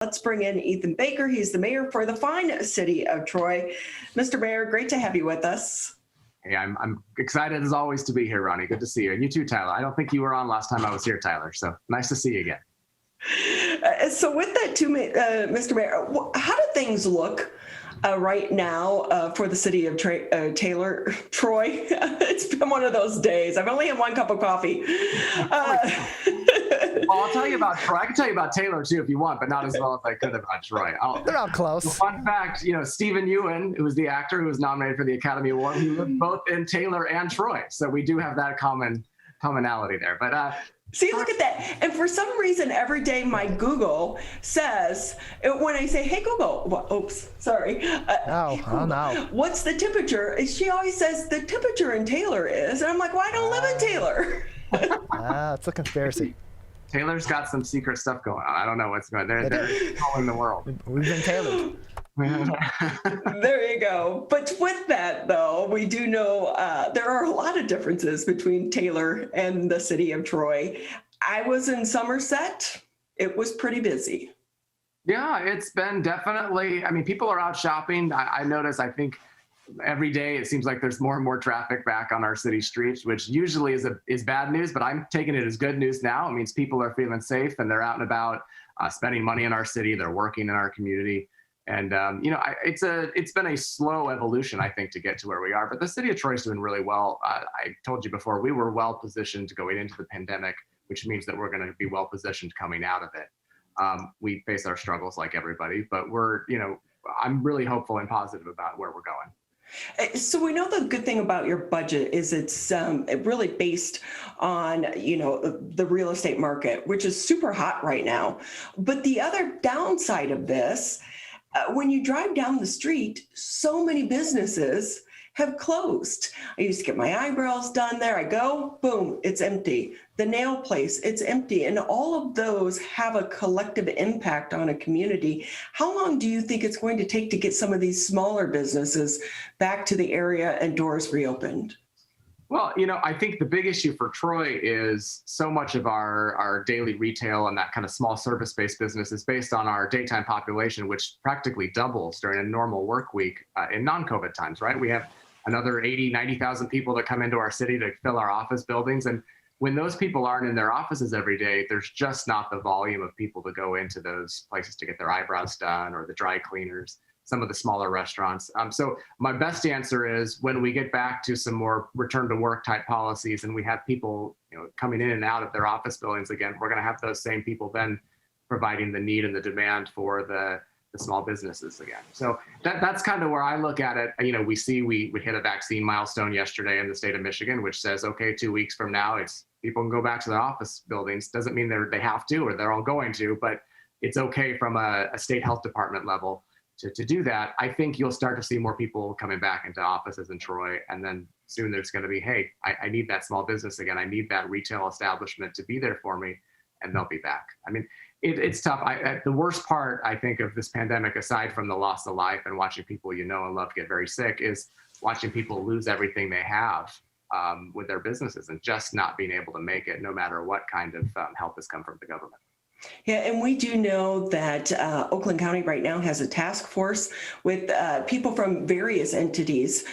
Let's bring in Ethan Baker. He's the mayor for the fine city of Troy. Mr. Mayor, great to have you with us. Hey, I'm excited as always to be here, Ronnie. Good to see you. And you too, Tyler. I don't think you were on last time I was here, Tyler. So nice to see you again. So with that too, Mr. Mayor, how do things look right now for the city of Troy? It's been one of those days. I've only had one cup of coffee. Well, I'll tell you about Troy. I can tell you about Taylor too if you want, but not as well as I could about Troy. They're all close. Fun fact, Stephen Ewan, who was the actor who was nominated for the Academy Award, he lived both in Taylor and Troy. So we do have that commonality there. But see, look at that. And for some reason, every day my Google says, when I say, hey, Google, oops, sorry. Oh, no. What's the temperature? She always says the temperature in Taylor is. And I'm like, well, I don't live in Taylor. It's a conspiracy. Taylor's got some secret stuff going on. I don't know what's going on. They're controlling the world. We've been tailored. There you go. But with that, though, we do know there are a lot of differences between Taylor and the city of Troy. I was in Somerset. It was pretty busy. Yeah, it's been definitely, people are out shopping. I notice, I think every day it seems like there's more and more traffic back on our city streets, which usually is bad news, but I'm taking it as good news now. It means people are feeling safe and they're out and about spending money in our city. They're working in our community. And, it's been a slow evolution, I think, to get to where we are. But the city of Troy is doing really well. I told you before, we were well positioned going into the pandemic, which means that we're going to be well positioned coming out of it. We face our struggles like everybody, but I'm really hopeful and positive about where we're going. So we know the good thing about your budget is it's really based on, the real estate market, which is super hot right now. But the other downside of this, when you drive down the street, so many businesses have closed. I used to get my eyebrows done there. I go, boom, it's empty. The nail place, it's empty. And all of those have a collective impact on a community. How long do you think it's going to take to get some of these smaller businesses back to the area and doors reopened? Well, I think the big issue for Troy is so much of our daily retail and that kind of small service-based business is based on our daytime population, which practically doubles during a normal work week in non-COVID times, right? We have another 80, 90,000 people that come into our city to fill our office buildings. And when those people aren't in their offices every day, there's just not the volume of people to go into those places to get their eyebrows done or the dry cleaners, some of the smaller restaurants. So my best answer is when we get back to some more return to work type policies and we have people coming in and out of their office buildings again, we're going to have those same people then providing the need and the demand for the small businesses again. So that's kind of where I look at it. We hit a vaccine milestone yesterday in the state of Michigan, which says, okay, 2 weeks from now, people can go back to their office buildings. Doesn't mean they have to or they're all going to, but it's okay from a state health department level to do that. I think you'll start to see more people coming back into offices in Troy. And then soon there's going to be, hey, I need that small business again. I need that retail establishment to be there for me. And they'll be back. It's tough. The worst part, I think, of this pandemic, aside from the loss of life and watching people and love get very sick, is watching people lose everything they have with their businesses and just not being able to make it, no matter what kind of help has come from the government. Yeah, and we do know that Oakland County right now has a task force with people from various entities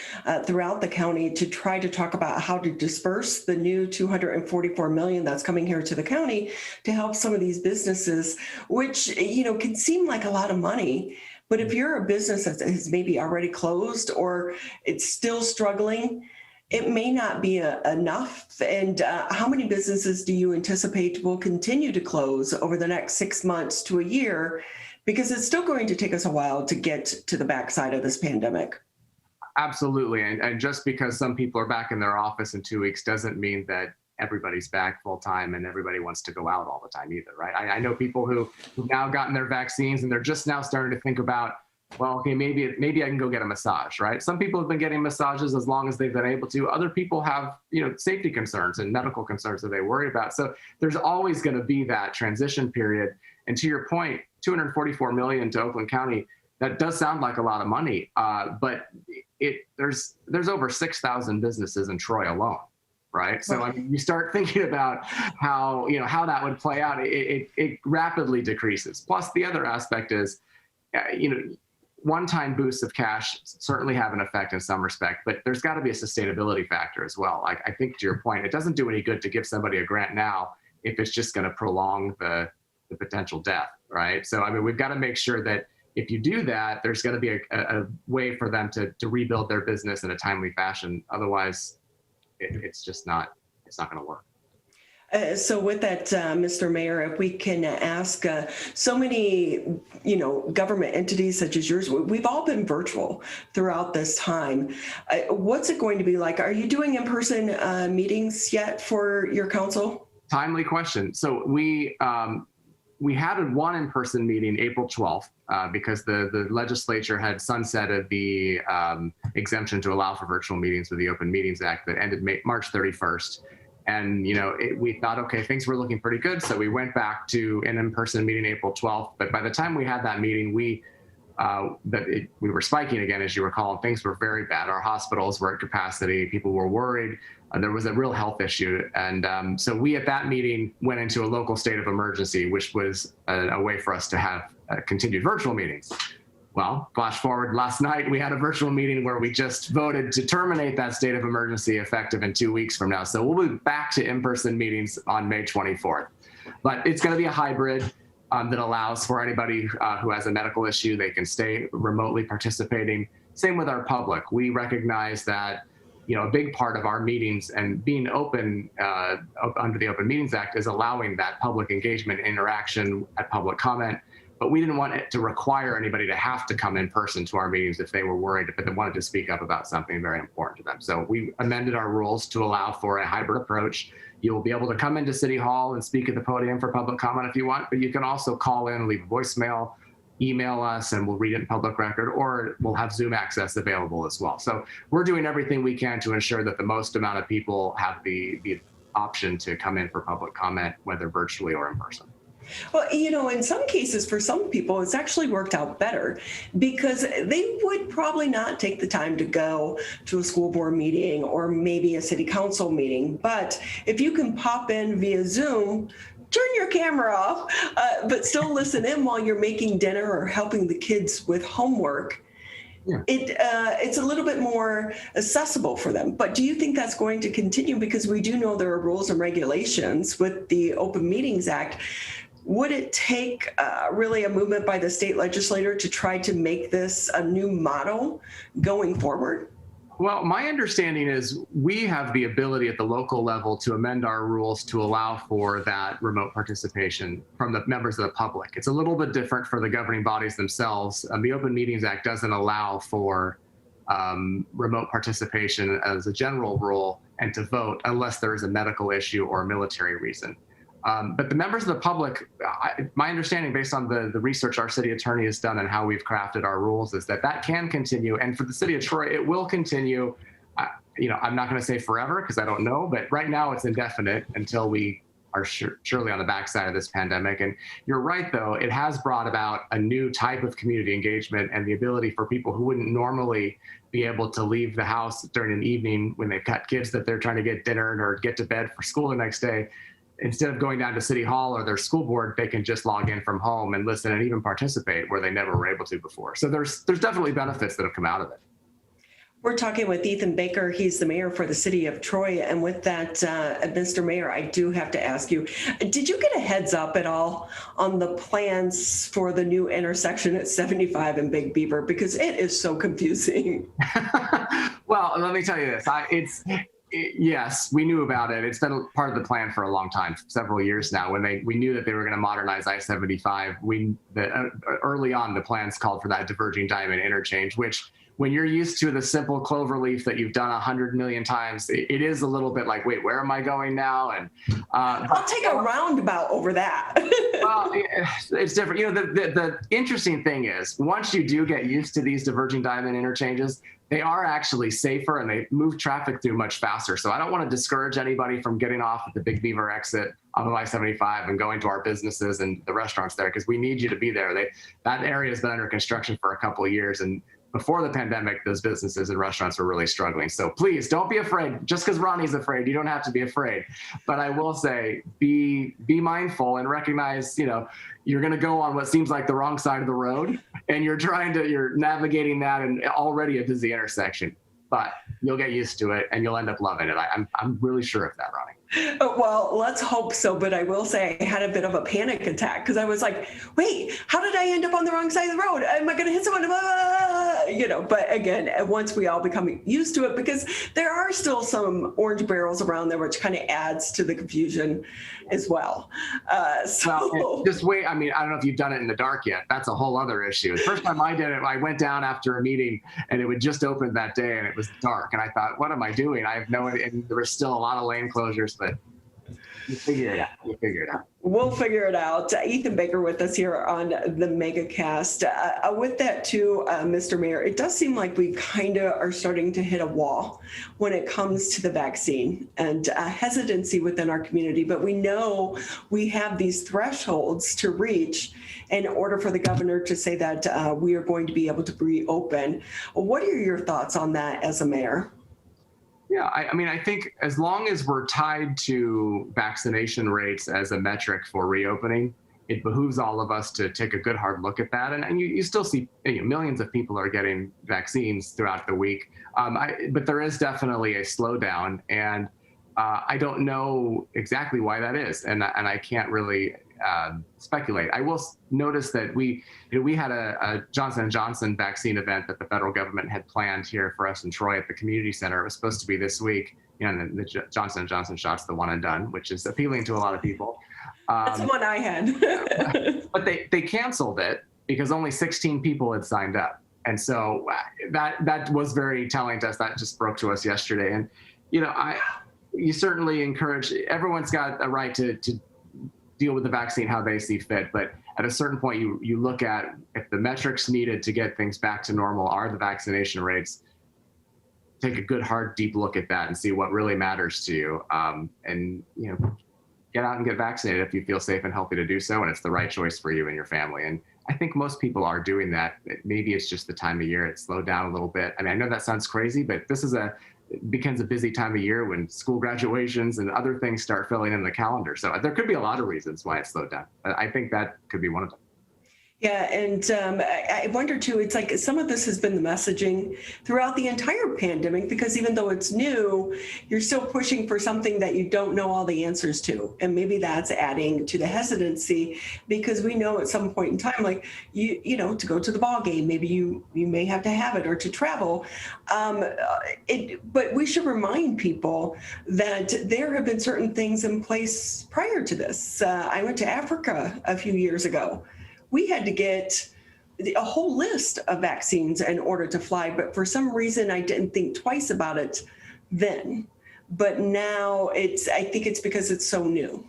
throughout the county to try to talk about how to disperse the new $244 million that's coming here to the county to help some of these businesses, which, can seem like a lot of money. But if you're a business that has maybe already closed or it's still struggling, it may not be enough. And how many businesses do you anticipate will continue to close over the next 6 months to a year? Because it's still going to take us a while to get to the backside of this pandemic. Absolutely. And just because some people are back in their office in 2 weeks doesn't mean that everybody's back full time and everybody wants to go out all the time either, right? I know people who've now gotten their vaccines and they're just now starting to think about, well, okay, maybe I can go get a massage, right? Some people have been getting massages as long as they've been able to. Other people have, safety concerns and medical concerns that they worry about. So there's always going to be that transition period. And to your point, $244 million to Oakland County, that does sound like a lot of money, but there's over 6,000 businesses in Troy alone, right? So I mean, you start thinking about how, how that would play out. It rapidly decreases. Plus, the other aspect is, one-time boosts of cash certainly have an effect in some respect, but there's got to be a sustainability factor as well. Like, I think to your point, it doesn't do any good to give somebody a grant now if it's just going to prolong the potential death, right? So, I mean, we've got to make sure that if you do that, there's going to be a way for them to rebuild their business in a timely fashion. Otherwise, it's not going to work. So with that, Mr. Mayor, if we can ask, so many, government entities such as yours, we've all been virtual throughout this time. What's it going to be like? Are you doing in-person meetings yet for your council? Timely question. So we had one in-person meeting April 12th because the legislature had sunsetted the exemption to allow for virtual meetings with the Open Meetings Act that ended March 31st. And, we thought, okay, things were looking pretty good. So we went back to an in-person meeting April 12th. But by the time we had that meeting, we were spiking again, as you recall, and things were very bad. Our hospitals were at capacity. People were worried. There was a real health issue. And so we, at that meeting, went into a local state of emergency, which was a way for us to have continued virtual meetings. Well, flash forward, last night we had a virtual meeting where we just voted to terminate that state of emergency effective in 2 weeks from now. So we'll be back to in-person meetings on May 24th. But it's going to be a hybrid that allows for anybody who has a medical issue, they can stay remotely participating. Same with our public. We recognize that a big part of our meetings and being open under the Open Meetings Act is allowing that public engagement, interaction, at public comment. But we didn't want it to require anybody to have to come in person to our meetings if they were worried, but they wanted to speak up about something very important to them. So we amended our rules to allow for a hybrid approach. You will be able to come into City Hall and speak at the podium for public comment if you want, but you can also call in, leave a voicemail, email us, and we'll read it in public record, or we'll have Zoom access available as well. So we're doing everything we can to ensure that the most amount of people have the option to come in for public comment, whether virtually or in person. Well, in some cases, for some people, it's actually worked out better because they would probably not take the time to go to a school board meeting or maybe a city council meeting. But if you can pop in via Zoom, turn your camera off, but still listen in while you're making dinner or helping the kids with homework, yeah. It's a little bit more accessible for them. But do you think that's going to continue? Because we do know there are rules and regulations with the Open Meetings Act. Would it take really a movement by the state legislature to try to make this a new model going forward? Well, my understanding is we have the ability at the local level to amend our rules to allow for that remote participation from the members of the public. It's a little bit different for the governing bodies themselves. The Open Meetings Act doesn't allow for remote participation as a general rule and to vote unless there is a medical issue or a military reason. But the members of the public, my understanding based on the research our city attorney has done and how we've crafted our rules is that can continue. And for the city of Troy, it will continue. I'm not going to say forever because I don't know, but right now it's indefinite until we are surely on the backside of this pandemic. And you're right, though, it has brought about a new type of community engagement and the ability for people who wouldn't normally be able to leave the house during an evening when they've got kids that they're trying to get dinner or get to bed for school the next day. Instead of going down to City Hall or their school board, they can just log in from home and listen and even participate where they never were able to before. So there's definitely benefits that have come out of it. We're talking with Ethan Baker. He's the mayor for the city of Troy. And with that, Mr. Mayor, I do have to ask you, did you get a heads up at all on the plans for the new intersection at 75 and Big Beaver? Because it is so confusing. Well, let me tell you this. Yes, we knew about it. It's been part of the plan for a long time, several years now. When we knew that they were going to modernize I-75, early on the plans called for that diverging diamond interchange, which when you're used to the simple cloverleaf that you've done 100 million times, it is a little bit like, wait, where am I going now? And I'll take a roundabout over that. Well, it's different. The interesting thing is once you do get used to these diverging diamond interchanges, they are actually safer and they move traffic through much faster. So I don't want to discourage anybody from getting off at the Big Beaver exit on I-75 and going to our businesses and the restaurants there because we need you to be there. That area has been under construction for a couple of years, before the pandemic, those businesses and restaurants were really struggling. So please don't be afraid. Just because Ronnie's afraid, you don't have to be afraid. But I will say, be mindful and recognize, you're going to go on what seems like the wrong side of the road, and you're navigating that in already a busy intersection. But you'll get used to it and you'll end up loving it. I'm really sure of that, Ronnie. Well, let's hope so. But I will say I had a bit of a panic attack because I was like, wait, how did I end up on the wrong side of the road? Am I going to hit someone? But again, once we all become used to it, because there are still some orange barrels around there, which kind of adds to the confusion as well. Well, just wait. I mean, I don't know if you've done it in the dark yet. That's a whole other issue. The first time I did it, I went down after a meeting and it would just open that day and it was dark. And I thought, what am I doing? I have no idea. And there were still a lot of lane closures, but you figure it out. We'll figure it out. Ethan Baker with us here on the MegaCast. With that too, Mr. Mayor, it does seem like we kind of are starting to hit a wall when it comes to the vaccine and hesitancy within our community. But we know we have these thresholds to reach in order for the governor to say that we are going to be able to reopen. What are your thoughts on that as a mayor? Yeah, I mean, I think as long as we're tied to vaccination rates as a metric for reopening, it behooves all of us to take a good hard look at that. And you still see millions of people are getting vaccines throughout the week. But there is definitely a slowdown. And I don't know exactly why that is. And I can't really speculate. I will notice that we had a Johnson & Johnson vaccine event that the federal government had planned here for us in Troy at the community center. It was supposed to be this week. And the Johnson & Johnson shot's the one and done, which is appealing to a lot of people. That's the one I had. But they canceled it because only 16 people had signed up. And so that was very telling to us. That just broke to us yesterday. And, you certainly encourage, everyone's got a right to deal with the vaccine how they see fit. But at a certain point, you look at if the metrics needed to get things back to normal are the vaccination rates, take a good, hard, deep look at that and see what really matters to you. And, get out and get vaccinated if you feel safe and healthy to do so. And it's the right choice for you and your family. And I think most people are doing that. Maybe it's just the time of year. It slowed down a little bit. I mean, I know that sounds crazy, but it becomes a busy time of year when school graduations and other things start filling in the calendar. So there could be a lot of reasons why it slowed down. I think that could be one of them. Yeah, and I wonder too, it's like some of this has been the messaging throughout the entire pandemic, because even though it's new, you're still pushing for something that you don't know all the answers to. And maybe that's adding to the hesitancy, because we know at some point in time, like, to go to the ball game, maybe you may have to have it, or to travel. But we should remind people that there have been certain things in place prior to this. I went to Africa a few years ago. We had to get a whole list of vaccines in order to fly, but for some reason I didn't think twice about it then. But now I think it's because it's so new.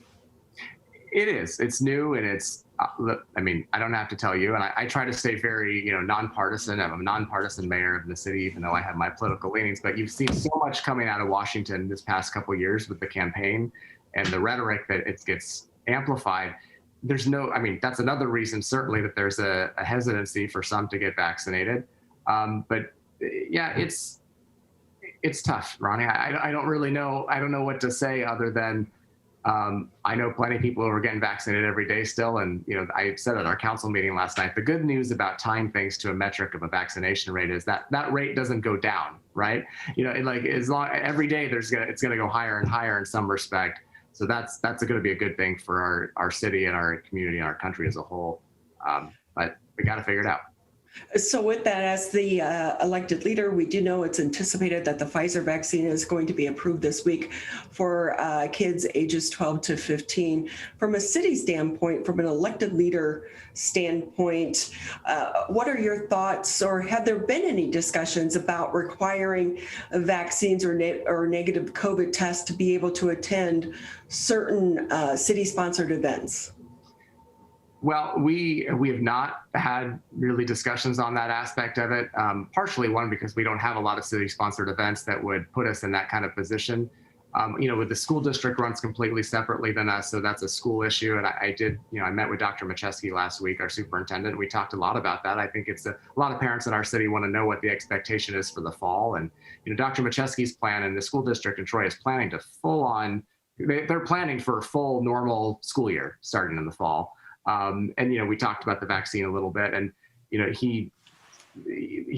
It is. It's new, and it's. I don't have to tell you, and I try to stay very, nonpartisan. I'm a nonpartisan mayor of the city, even though I have my political leanings. But you've seen so much coming out of Washington this past couple of years with the campaign and the rhetoric that it gets amplified. That's another reason, certainly, that there's a hesitancy for some to get vaccinated. But yeah, it's tough, Ronnie. I don't really know. I don't know what to say other than I know plenty of people who are getting vaccinated every day still. And, I said at our council meeting last night, the good news about tying things to a metric of a vaccination rate is that rate doesn't go down, right? As long every day it's going to go higher and higher in some respect. So that's going to be a good thing for our city and our community and our country as a whole. But we got to figure it out. So with that, as the elected leader, we do know it's anticipated that the Pfizer vaccine is going to be approved this week for kids ages 12 to 15. From a city standpoint, from an elected leader standpoint, what are your thoughts, or have there been any discussions about requiring vaccines or negative COVID tests to be able to attend certain city-sponsored events? Well, we have not had really discussions on that aspect of it. Partially, one, because we don't have a lot of city-sponsored events that would put us in that kind of position. With the school district runs completely separately than us, so that's a school issue. And I met with Dr. Macheski last week, our superintendent. We talked a lot about that. I think it's a lot of parents in our city want to know what the expectation is for the fall. And, Dr. Macheski's plan and the school district in Troy is planning to they're planning for a full normal school year starting in the fall. We talked about the vaccine a little bit, and, he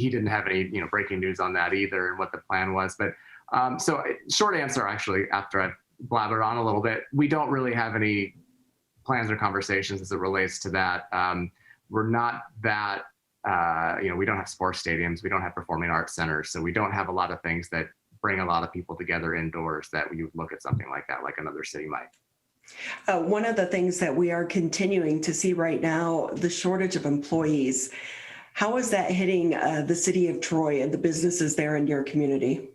didn't have any, breaking news on that either and what the plan was. But so short answer, actually, after I've blabbered on a little bit, we don't really have any plans or conversations as it relates to that. We're not that, we don't have sports stadiums. We don't have performing arts centers. So we don't have a lot of things that bring a lot of people together indoors that you would look at something like that, like another city might. One of the things that we are continuing to see right now, the shortage of employees. How is that hitting the city of Troy and the businesses there in your community?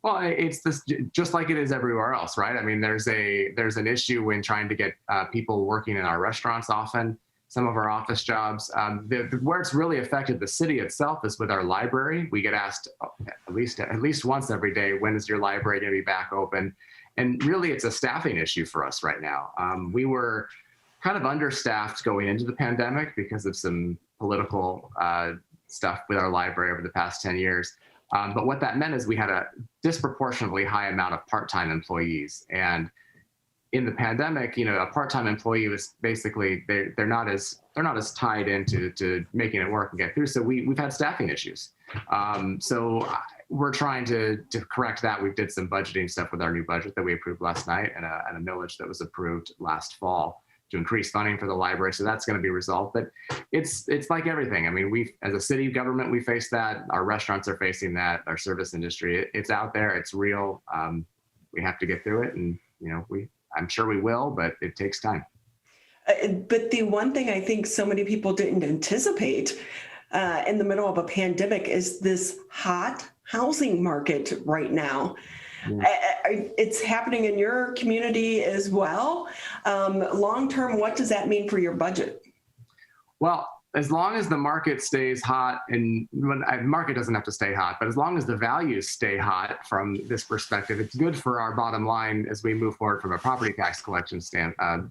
Well, it's just like it is everywhere else, right? I mean, there's an issue when trying to get people working in our restaurants often, some of our office jobs. Where it's really affected the city itself is with our library. We get asked at least once every day, when is your library going to be back open? And really, it's a staffing issue for us right now. We were kind of understaffed going into the pandemic because of some political stuff with our library over the past 10 years. But what that meant is we had a disproportionately high amount of part-time employees. And in the pandemic, a part-time employee was basically, they're not as tied into making it work and get through. So we've had staffing issues. So we're trying to correct that. We did some budgeting stuff with our new budget that we approved last night and a millage that was approved last fall to increase funding for the library. So that's going to be resolved. But it's like everything. I mean, as a city government, we face that. Our restaurants are facing that. Our service industry, it's out there. It's real. We have to get through it. And, I'm sure we will, but it takes time. But the one thing I think so many people didn't anticipate in the middle of a pandemic is this hot housing market right now. It's happening in your community as well. Long-term, what does that mean for your budget? Well, as long as the market stays hot, and the market doesn't have to stay hot, but as long as the values stay hot from this perspective, it's good for our bottom line as we move forward from a property tax collection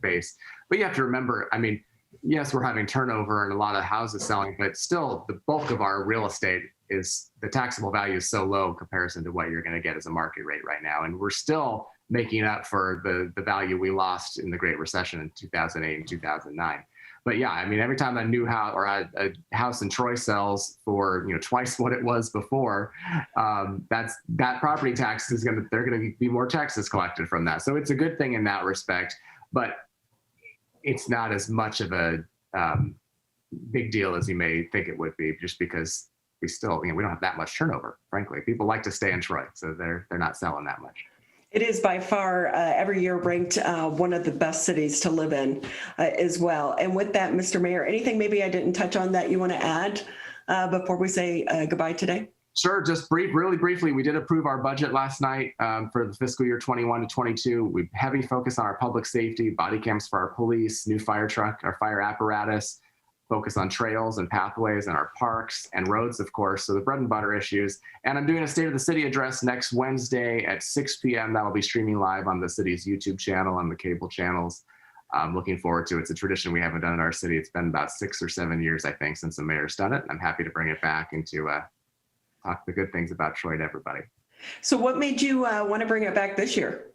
base. But you have to remember, I mean, yes, we're having turnover and a lot of houses selling, but still the bulk of our real estate is the taxable value is so low in comparison to what you're going to get as a market rate right now. And we're still making up for the value we lost in the Great Recession in 2008 and 2009. But yeah, I mean, every time a new house or a house in Troy sells for twice what it was before, that property tax they're going to be more taxes collected from that. So it's a good thing in that respect, but it's not as much of a big deal as you may think it would be, just because we still we don't have that much turnover. Frankly, people like to stay in Troy, so they're not selling that much. It is by far every year ranked one of the best cities to live in as well. And with that, Mr. Mayor, anything maybe I didn't touch on that you want to add before we say goodbye today? Sure. Just really briefly, we did approve our budget last night for the fiscal year 21 to 22. We heavy focus on our public safety, body cams for our police, new fire truck, our fire apparatus, focus on trails and pathways and our parks and roads, of course. So the bread and butter issues. And I'm doing a State of the City address next Wednesday at 6 p.m. That'll be streaming live on the city's YouTube channel and the cable channels. I'm looking forward to it. It's a tradition we haven't done in our city. It's been about 6 or 7 years, I think, since the mayor's done it. And I'm happy to bring it back and to talk the good things about Troy to everybody. So what made you want to bring it back this year?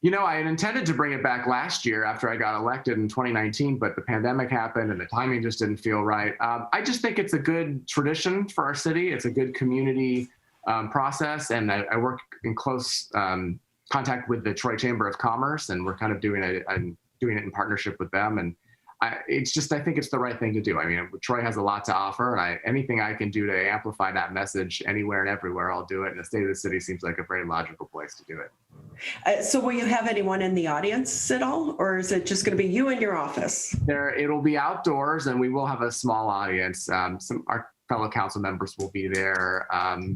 I had intended to bring it back last year after I got elected in 2019, but the pandemic happened and the timing just didn't feel right. I just think it's a good tradition for our city. It's a good community process. And I work in close contact with the Troy Chamber of Commerce, and we're kind of doing it in partnership with them. And I think it's the right thing to do. I mean, Troy has a lot to offer, and anything I can do to amplify that message anywhere and everywhere, I'll do it. And the State of the City seems like a very logical place to do it. So will you have anyone in the audience at all, or is it just going to be you in your office? It'll be outdoors, and we will have a small audience. Our fellow council members will be there.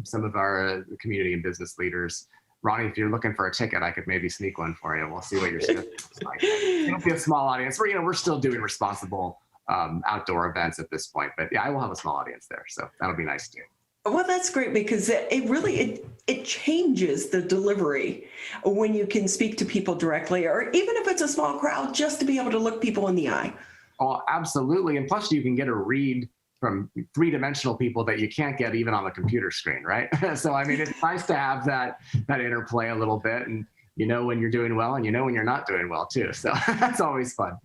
Some of our community and business leaders. Ronnie, if you're looking for a ticket, I could maybe sneak one for you. We'll see what your schedule looks like. It'll be a small audience. We're still doing responsible outdoor events at this point, but yeah, I will have a small audience there, so that'll be nice too. Well, that's great because it really it changes the delivery when you can speak to people directly, or even if it's a small crowd, just to be able to look people in the eye. Oh, absolutely. And plus, you can get a read from three-dimensional people that you can't get even on the computer screen, right? So, I mean, it's nice to have that interplay a little bit, and you know when you're doing well, and you know when you're not doing well too. So that's always fun.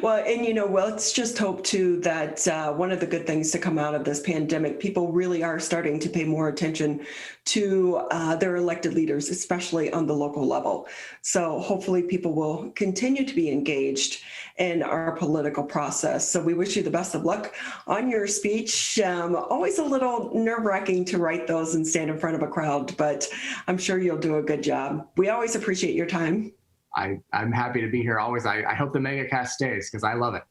Well, and let's just hope too that one of the good things to come out of this pandemic, people really are starting to pay more attention to their elected leaders, especially on the local level. So hopefully people will continue to be engaged in our political process. So we wish you the best of luck on your speech. Always a little nerve-wracking to write those and stand in front of a crowd, but I'm sure you'll do a good job. We always appreciate your time. I'm happy to be here always. I hope the MegaCast stays because I love it.